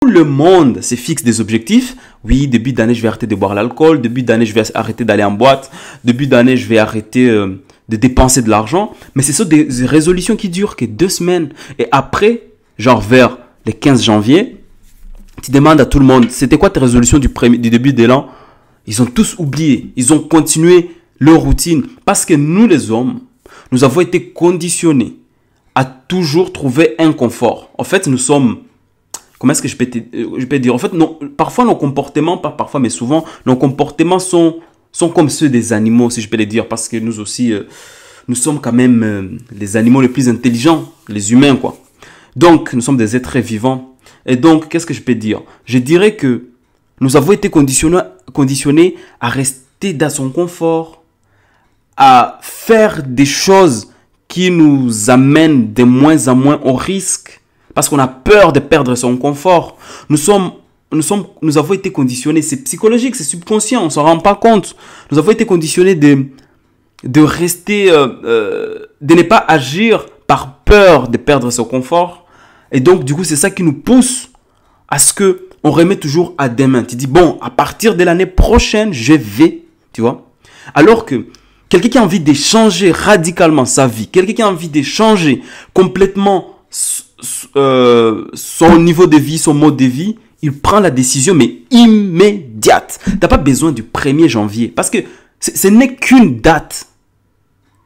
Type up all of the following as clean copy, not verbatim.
le monde se fixe des objectifs. Oui, début d'année, je vais arrêter de boire l'alcool. Début d'année, je vais arrêter d'aller en boîte. Début d'année, je vais arrêter de dépenser de l'argent. Mais ce sont des résolutions qui durent que 2 semaines. Et après, genre vers le 15 janvier, tu demandes à tout le monde, c'était quoi tes résolutions du début de l'an? Ils ont tous oublié. Ils ont continué leur routine. Parce que nous, les hommes, nous avons été conditionnés à toujours trouver un confort. En fait, nous sommes... Comment est-ce que je peux dire? En fait, non, parfois nos comportements, pas parfois, mais souvent, nos comportements sont comme ceux des animaux, si je peux le dire. Parce que nous aussi, nous sommes quand même les animaux les plus intelligents, les humains, quoi. Donc, nous sommes des êtres vivants. Et donc, qu'est-ce que je peux dire? Je dirais que nous avons été conditionnés à rester dans son confort, à faire des choses qui nous amènent de moins en moins au risque, parce qu'on a peur de perdre son confort. Nous avons été conditionnés, c'est psychologique, c'est subconscient, on ne s'en rend pas compte. Nous avons été conditionnés de rester, de ne pas agir par peur de perdre son confort. Et donc, du coup, c'est ça qui nous pousse à ce qu'on remet toujours à demain. Tu dis, bon, à partir de l'année prochaine, je vais, tu vois. Alors que quelqu'un qui a envie de changer radicalement sa vie, quelqu'un qui a envie de changer complètement son niveau de vie, son mode de vie, il prend la décision, mais immédiate. Tu n'as pas besoin du 1er janvier, parce que ce n'est qu'une date.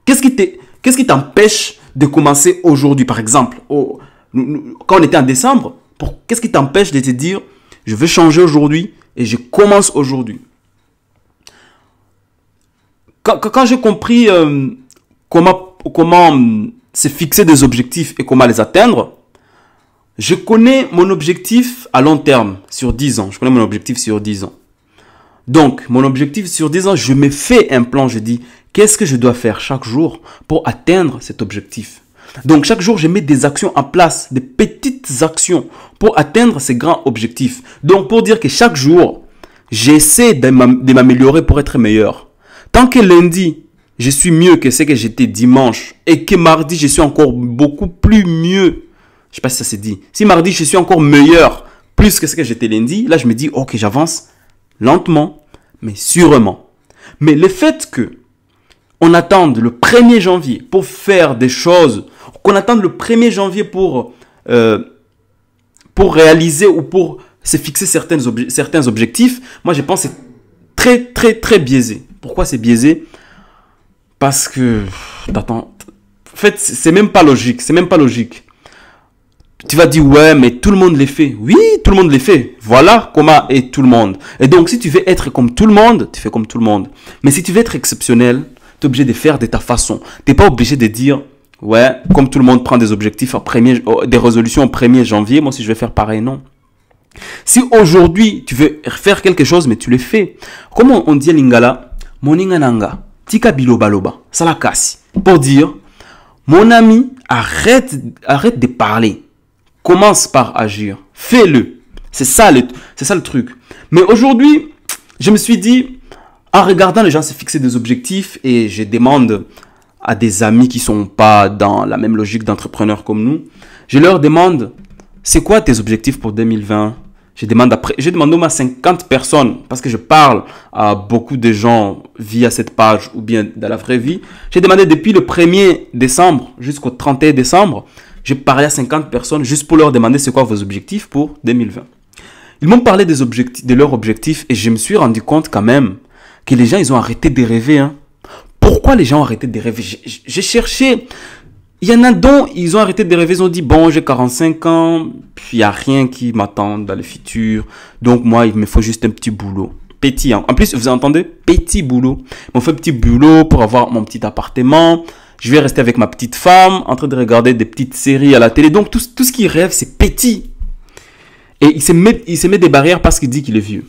Qu'est-ce qui t'empêche de commencer aujourd'hui, par exemple, quand on était en décembre, qu'est-ce qui t'empêche de te dire, je vais changer aujourd'hui et je commence aujourd'hui? Quand j'ai compris comment se fixer des objectifs et comment les atteindre, je connais mon objectif à long terme, sur 10 ans. Je connais mon objectif sur 10 ans. Donc, mon objectif sur 10 ans, je me fais un plan. Je dis, qu'est-ce que je dois faire chaque jour pour atteindre cet objectif? Donc, chaque jour, je mets des actions en place, des petites actions pour atteindre ces grands objectifs. Donc, pour dire que chaque jour, j'essaie de m'améliorer pour être meilleur. Tant que lundi, je suis mieux que ce que j'étais dimanche et que mardi, je suis encore beaucoup plus mieux. Je ne sais pas si ça s'est dit. Si mardi, je suis encore meilleur, plus que ce que j'étais lundi, là, je me dis, ok, j'avance lentement, mais sûrement. Mais le fait que on attende le 1er janvier pour faire des choses, qu'on attende le 1er janvier pour réaliser ou pour se fixer certains objectifs, moi, je pense que c'est très biaisé. Pourquoi c'est biaisé? Parce que, attends, en fait, c'est même pas logique, c'est même pas logique. Tu vas dire, ouais, mais tout le monde les fait. Oui, tout le monde les fait. Voilà comment est tout le monde. Et donc, si tu veux être comme tout le monde, tu fais comme tout le monde. Mais si tu veux être exceptionnel, tu es obligé de faire de ta façon. Tu n'es pas obligé de dire, ouais, comme tout le monde prend des objectifs, des résolutions au 1er janvier, moi aussi je vais faire pareil. Non. Si aujourd'hui, tu veux faire quelque chose, mais tu le fais. Comment on dit à Lingala, moninga nanga, tika bilobaloba, salakasi. Pour dire, mon ami, arrête de parler. Commence par agir. Fais-le. C'est ça le truc. Mais aujourd'hui, je me suis dit, en regardant les gens se fixer des objectifs et je demande à des amis qui ne sont pas dans la même logique d'entrepreneurs comme nous, je leur demande, c'est quoi tes objectifs pour 2020? J'ai demandé au moins 50 personnes parce que je parle à beaucoup de gens via cette page ou bien dans la vraie vie. J'ai demandé depuis le 1er décembre jusqu'au 31 décembre. J'ai parlé à 50 personnes juste pour leur demander c'est quoi vos objectifs pour 2020. Ils m'ont parlé de leurs objectifs et je me suis rendu compte quand même que les gens, ils ont arrêté de rêver. Hein. Pourquoi les gens ont arrêté de rêver? J'ai cherché. Il y en a dont ils ont arrêté de rêver. Ils ont dit, bon, j'ai 45 ans, puis il n'y a rien qui m'attend dans le futur. Donc moi, il me faut juste un petit boulot. Petit. Hein. En plus, vous entendez? Petit boulot. Il me faut un petit boulot pour avoir mon petit appartement. Je vais rester avec ma petite femme, en train de regarder des petites séries à la télé. Donc, tout ce qu'il rêve, c'est petit. Et il se met des barrières parce qu'il dit qu'il est vieux.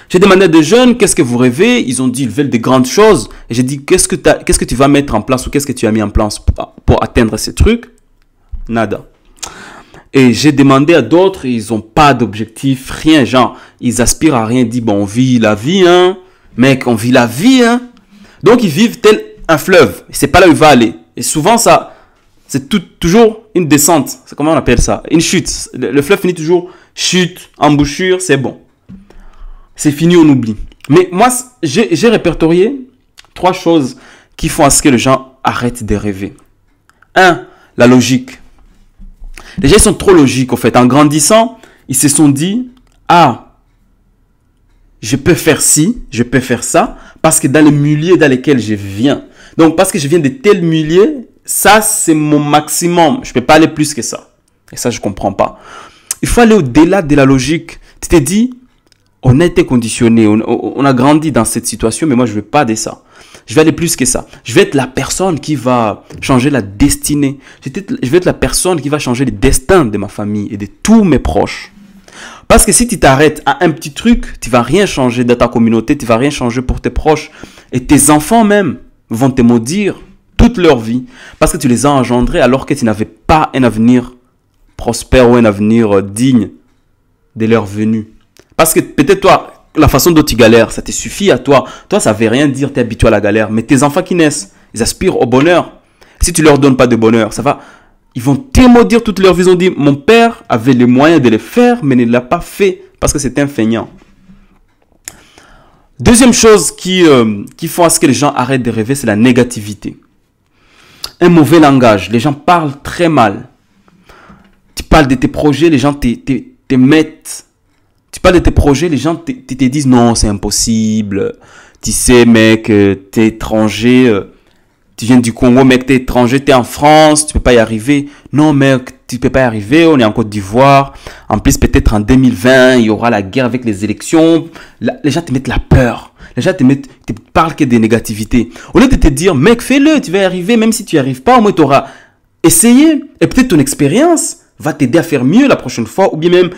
J'ai demandé à des jeunes, qu'est-ce que vous rêvez? Ils ont dit, ils veulent des grandes choses. Et j'ai dit, qu'est-ce que tu vas mettre en place ou qu'est-ce que tu as mis en place pour atteindre ces trucs? Nada. Et j'ai demandé à d'autres, ils n'ont pas d'objectif, rien. Genre, ils aspirent à rien. Ils disent, bon, on vit la vie, hein. Mec, on vit la vie, hein. Donc, ils vivent tel un fleuve. C'est pas là où il va aller. Et souvent, ça c'est toujours une descente. C'est comment on appelle ça? Une chute. Le fleuve finit toujours chute, embouchure, c'est bon. C'est fini, on oublie. Mais moi, j'ai répertorié 3 choses qui font à ce que les gens arrêtent de rêver. 1. La logique. Les gens sont trop logiques, en fait. En grandissant, ils se sont dit, ah, je peux faire ci, je peux faire ça, parce que dans les milieux dans lesquels je viens. Donc, parce que je viens de tel milieu, ça, c'est mon maximum. Je ne peux pas aller plus que ça. Et ça, je ne comprends pas. Il faut aller au-delà de la logique. Tu t'es dit, on a été conditionné, on a grandi dans cette situation, mais moi, je ne veux pas de ça. Je vais aller plus que ça. Je vais être la personne qui va changer la destinée. Je vais être la personne qui va changer le destin de ma famille et de tous mes proches. Parce que si tu t'arrêtes à un petit truc, tu ne vas rien changer dans ta communauté, tu ne vas rien changer pour tes proches. Et tes enfants même vont te maudire toute leur vie parce que tu les as engendrés alors que tu n'avais pas un avenir prospère ou un avenir digne de leur venue. Parce que peut-être toi, la façon dont tu galères, ça te suffit à toi. Toi, ça ne veut rien dire, tu es habitué à la galère. Mais tes enfants qui naissent, ils aspirent au bonheur. Si tu ne leur donnes pas de bonheur, ça va. Ils vont te maudire toute leur vie. Ils ont dit, mon père avait les moyens de le faire, mais ne l'a pas fait parce que c'était un feignant. Deuxième chose qui font à ce que les gens arrêtent de rêver, c'est la négativité. Un mauvais langage. Les gens parlent très mal. Tu parles de tes projets, les gens te mettent. Tu parles de tes projets, les gens te disent non, c'est impossible. Tu sais, mec, t'es étranger. Tu viens du Congo, mec, t'es étranger, t'es en France, tu peux pas y arriver. Non, mec, tu peux pas y arriver, on est en Côte d'Ivoire. En plus, peut-être en 2020, il y aura la guerre avec les élections. Les gens te mettent la peur. Les gens te parlent que des négativités. Au lieu de te dire, mec, fais-le, tu vas y arriver, même si tu n'y arrives pas, au moins tu auras essayé. Et peut-être ton expérience va t'aider à faire mieux la prochaine fois, ou bien même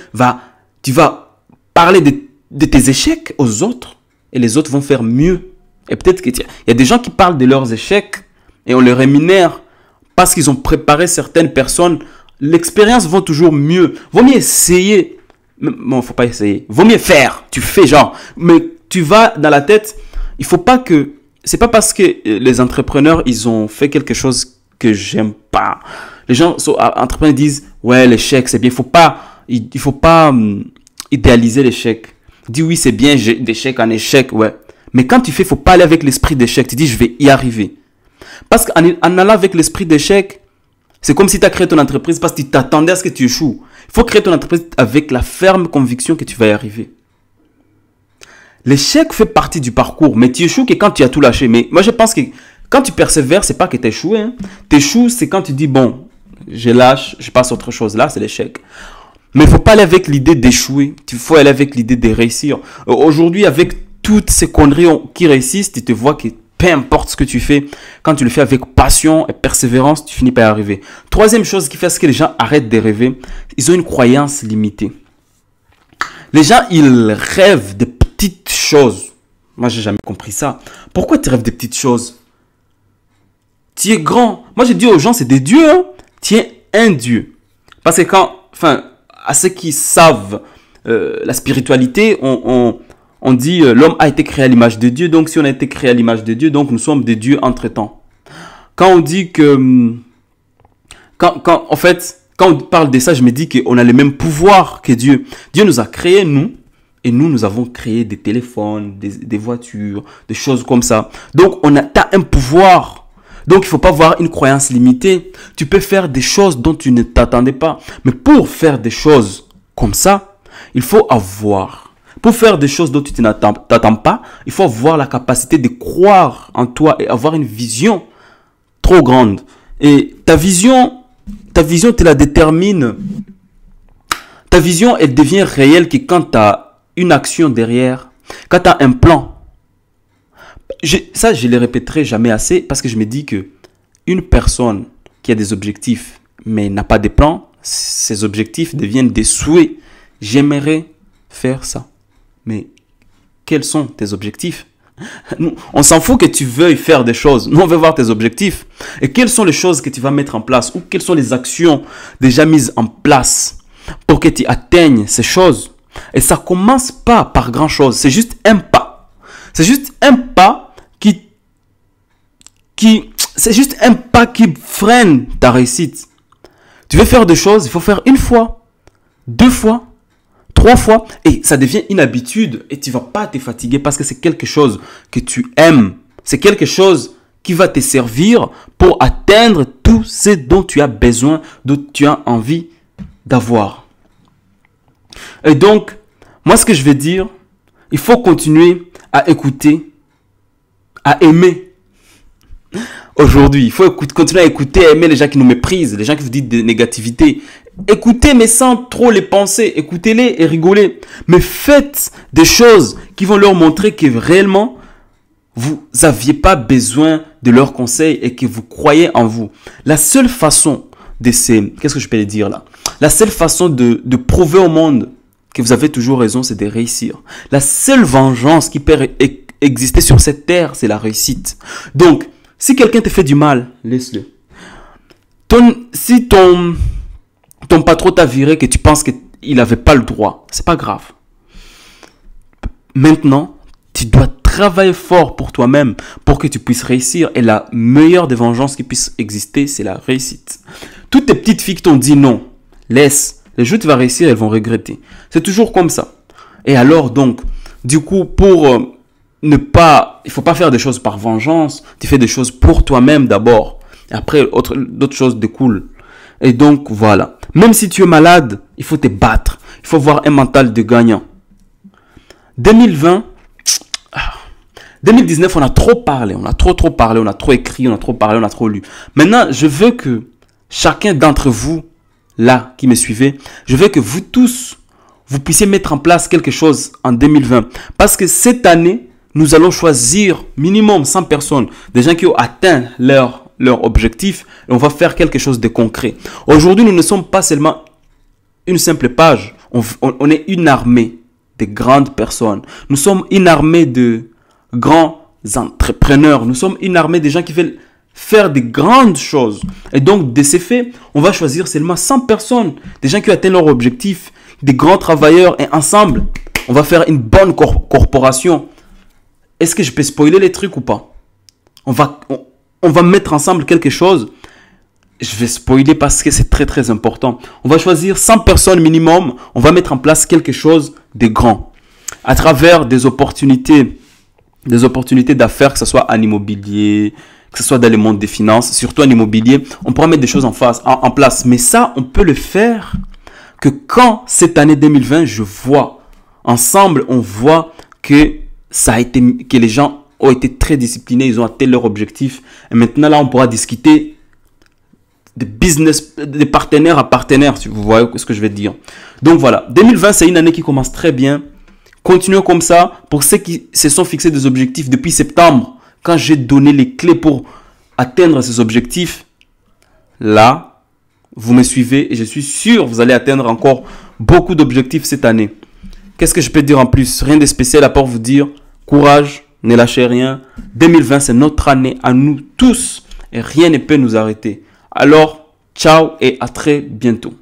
tu vas parler de tes échecs aux autres, et les autres vont faire mieux. Et peut-être qu'il y a des gens qui parlent de leurs échecs, et on les rémunère parce qu'ils ont préparé certaines personnes. L'expérience va toujours mieux. Vaut mieux essayer. Bon, faut pas essayer. Vaut mieux faire. Tu fais genre. Mais tu vas dans la tête. Il faut pas que... C'est pas parce que les entrepreneurs, ils ont fait quelque chose que j'aime pas. Les gens sont entrepreneurs, disent, ouais, l'échec, c'est bien. Il faut pas idéaliser l'échec. Dis oui, c'est bien d'échec en échec, ouais. Mais quand tu fais, il faut pas aller avec l'esprit d'échec. Tu dis, je vais y arriver. Parce qu'en allant avec l'esprit d'échec, c'est comme si tu as créé ton entreprise parce que tu t'attendais à ce que tu échoues. Il faut créer ton entreprise avec la ferme conviction que tu vas y arriver. L'échec fait partie du parcours, mais tu échoues que quand tu as tout lâché. Mais moi, je pense que quand tu persévères, c'est pas que tu échoues. Hein. Tu échoues, c'est quand tu dis, bon, je lâche, je passe à autre chose. Là, c'est l'échec. Mais il ne faut pas aller avec l'idée d'échouer. Il faut aller avec l'idée de réussir. Aujourd'hui, avec toutes ces conneries qui réussissent, tu te vois que peu importe ce que tu fais, quand tu le fais avec passion et persévérance, tu finis par y arriver. Troisième chose qui fait ce que les gens arrêtent de rêver, ils ont une croyance limitée. Les gens, ils rêvent de petites choses. Moi, j'ai jamais compris ça. Pourquoi tu rêves de petites choses? Tu es grand. Moi, j'ai dit aux gens, c'est des dieux. Hein? Tu es un dieu. Parce que à ceux qui savent la spiritualité, on dit l'homme a été créé à l'image de Dieu. Donc, si on a été créé à l'image de Dieu, donc nous sommes des dieux entre-temps. Quand on dit que... Quand on parle de ça, je me dis qu'on a le même pouvoir que Dieu. Dieu nous a créés, nous. Et nous avons créé des téléphones, des voitures, des choses comme ça. Donc, t'as un pouvoir. Donc, il ne faut pas avoir une croyance limitée. Tu peux faire des choses dont tu ne t'attendais pas. Mais pour faire des choses comme ça, il faut avoir... Pour faire des choses dont tu ne t'attends pas, il faut avoir la capacité de croire en toi et avoir une vision trop grande. Et ta vision, tu la détermines. Ta vision, elle devient réelle que quand tu as une action derrière, quand tu as un plan. Ça, je ne le répéterai jamais assez parce que je me dis que une personne qui a des objectifs mais n'a pas de plan, ces objectifs deviennent des souhaits. J'aimerais faire ça. Mais quels sont tes objectifs? On s'en fout que tu veuilles faire des choses. Nous, on veut voir tes objectifs. Et quelles sont les choses que tu vas mettre en place? Ou quelles sont les actions déjà mises en place pour que tu atteignes ces choses? Et ça ne commence pas par grand chose. C'est juste un pas. C'est juste un pas qui c'est juste un pas qui freine ta réussite. Tu veux faire des choses, il faut faire une fois, 2 fois, 3 fois, et ça devient une habitude et tu vas pas te fatiguer parce que c'est quelque chose que tu aimes. C'est quelque chose qui va te servir pour atteindre tout ce dont tu as besoin, dont tu as envie d'avoir. Et donc, moi ce que je vais dire, il faut continuer à écouter, à aimer. Aujourd'hui, il faut continuer à écouter, à aimer les gens qui nous méprisent, les gens qui vous disent des négativités. Écoutez, mais sans trop les penser. Écoutez-les et rigolez. Mais faites des choses qui vont leur montrer que réellement, vous n'aviez pas besoin de leurs conseils et que vous croyez en vous. La seule façon de ces... Qu'est-ce que je peux les dire là? La seule façon de prouver au monde que vous avez toujours raison, c'est de réussir. La seule vengeance qui peut exister sur cette terre, c'est la réussite. Donc, si quelqu'un te fait du mal, laisse-le. Si ton patron t'a viré, que tu penses qu'il n'avait pas le droit, c'est pas grave. Maintenant, tu dois travailler fort pour toi-même pour que tu puisses réussir. Et la meilleure des vengeances qui puisse exister, c'est la réussite. Toutes tes petites filles qui t'ont dit non, laisse. Les jours où tu vas réussir, elles vont regretter. C'est toujours comme ça. Et alors donc, du coup, pour il faut pas faire des choses par vengeance. Tu fais des choses pour toi-même d'abord. Et après, d'autres choses découlent. Et donc, voilà. Même si tu es malade, il faut te battre. Il faut avoir un mental de gagnant. 2019, on a trop parlé. On a trop parlé. On a trop écrit. On a trop parlé. On a trop lu. Maintenant, je veux que chacun d'entre vous, là, qui me suivez, je veux que vous tous, vous puissiez mettre en place quelque chose en 2020. Parce que cette année, nous allons choisir minimum 100 personnes, des gens qui ont atteint leur objectif, et on va faire quelque chose de concret. Aujourd'hui, nous ne sommes pas seulement une simple page, on est une armée de grandes personnes. Nous sommes une armée de grands entrepreneurs. Nous sommes une armée de gens qui veulent faire de grandes choses. Et donc, de ces faits, on va choisir seulement 100 personnes, des gens qui ont atteint leur objectif, des grands travailleurs, et ensemble, on va faire une bonne corporation. Est-ce que je peux spoiler les trucs ou pas? On va mettre ensemble quelque chose. Je vais spoiler parce que c'est très très important. On va choisir 100 personnes minimum. On va mettre en place quelque chose de grand. À travers des opportunités d'affaires, que ce soit en immobilier, que ce soit dans le monde des finances, surtout en immobilier, on pourra mettre des choses en place. Mais ça, on peut le faire que quand cette année 2020, ensemble, on voit que que les gens ont été très disciplinés, ils ont atteint leur objectif. Et maintenant, là, on pourra discuter de business, de partenaire à partenaire, si vous voyez ce que je vais dire. Donc voilà, 2020, c'est une année qui commence très bien. Continuons comme ça. Pour ceux qui se sont fixés des objectifs depuis septembre, quand j'ai donné les clés pour atteindre ces objectifs, là, vous me suivez et je suis sûr que vous allez atteindre encore beaucoup d'objectifs cette année. Qu'est-ce que je peux dire en plus? Rien de spécial à part vous dire courage, ne lâchez rien. 2020, c'est notre année à nous tous et rien ne peut nous arrêter. Alors, ciao et à très bientôt.